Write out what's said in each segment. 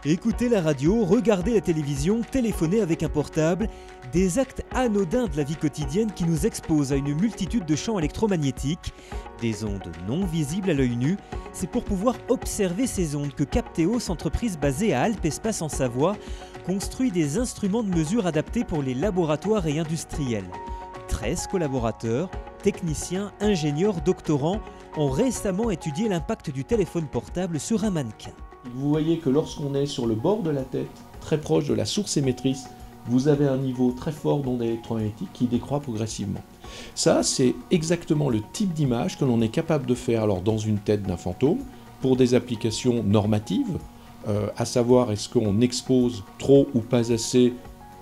Écouter la radio, regarder la télévision, téléphoner avec un portable, des actes anodins de la vie quotidienne qui nous exposent à une multitude de champs électromagnétiques, des ondes non visibles à l'œil nu. C'est pour pouvoir observer ces ondes que Capteos, entreprise basée à Alpes Espace en Savoie, construit des instruments de mesure adaptés pour les laboratoires et industriels. 13 collaborateurs, techniciens, ingénieurs, doctorants, ont récemment étudié l'impact du téléphone portable sur un mannequin. Vous voyez que lorsqu'on est sur le bord de la tête, très proche de la source émettrice, vous avez un niveau très fort d'ondes électromagnétiques qui décroît progressivement. Ça, c'est exactement le type d'image que l'on est capable de faire alors dans une tête d'un fantôme pour des applications normatives, à savoir est-ce qu'on expose trop ou pas assez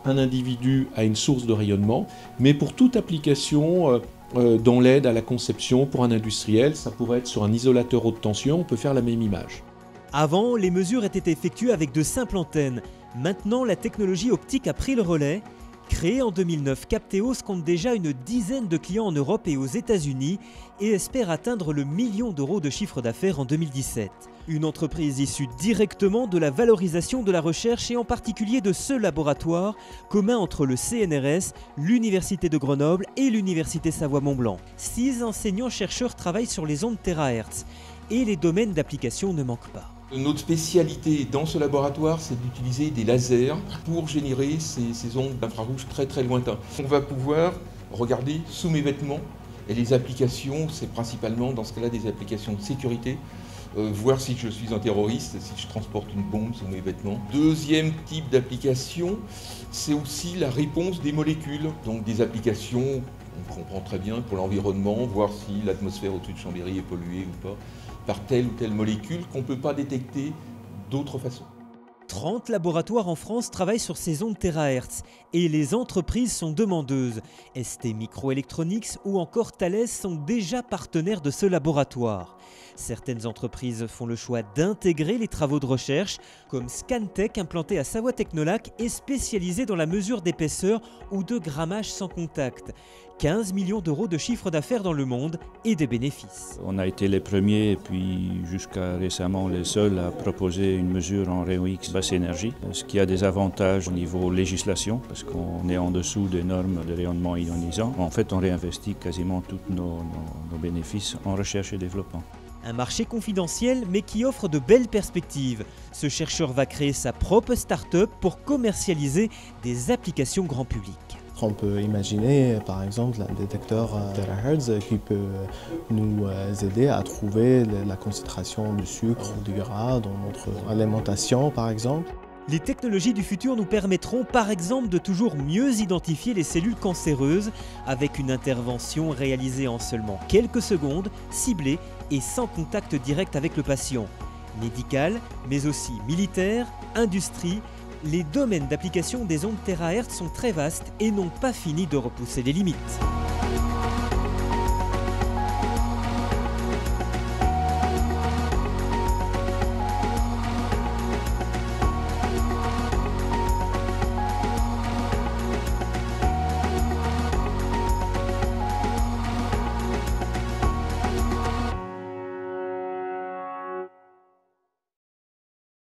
un individu à une source de rayonnement, mais pour toute application dans l'aide à la conception pour un industriel, ça pourrait être sur un isolateur haute tension, on peut faire la même image. Avant, les mesures étaient effectuées avec de simples antennes. Maintenant, la technologie optique a pris le relais. Créé en 2009, Capteos compte déjà une dizaine de clients en Europe et aux États-Unis et espère atteindre le million d'euros de chiffre d'affaires en 2017. Une entreprise issue directement de la valorisation de la recherche et en particulier de ce laboratoire commun entre le CNRS, l'Université de Grenoble et l'Université Savoie-Mont-Blanc. 6 enseignants-chercheurs travaillent sur les ondes TH et les domaines d'application ne manquent pas. Notre spécialité dans ce laboratoire, c'est d'utiliser des lasers pour générer ces ondes d'infrarouge très lointains. On va pouvoir regarder sous mes vêtements et les applications, c'est principalement dans ce cas-là des applications de sécurité, voir si je suis un terroriste, si je transporte une bombe sous mes vêtements. Deuxième type d'application, c'est aussi la réponse des molécules, donc des applications, on comprend très bien pour l'environnement, voir si l'atmosphère au-dessus de Chambéry est polluée ou pas, par telle ou telle molécule qu'on ne peut pas détecter d'autre façon. 30 laboratoires en France travaillent sur ces ondes TH et les entreprises sont demandeuses. ST Microelectronics ou encore Thales sont déjà partenaires de ce laboratoire. Certaines entreprises font le choix d'intégrer les travaux de recherche, comme Scantech implanté à Savoie Technolac et spécialisé dans la mesure d'épaisseur ou de grammage sans contact. 15 millions d'euros de chiffre d'affaires dans le monde et des bénéfices. On a été les premiers et puis jusqu'à récemment les seuls à proposer une mesure en rayon X basse énergie, ce qui a des avantages au niveau législation parce qu'on est en dessous des normes de rayonnement ionisant. En fait, on réinvestit quasiment tous nos bénéfices en recherche et développement. Un marché confidentiel mais qui offre de belles perspectives. Ce chercheur va créer sa propre start-up pour commercialiser des applications grand public. On peut imaginer par exemple un détecteur TH qui peut nous aider à trouver la concentration de sucre ou de gras dans notre alimentation par exemple. Les technologies du futur nous permettront par exemple de toujours mieux identifier les cellules cancéreuses avec une intervention réalisée en seulement quelques secondes, ciblée et sans contact direct avec le patient. Médical, mais aussi militaire, industrie, les domaines d'application des ondes TH sont très vastes et n'ont pas fini de repousser les limites.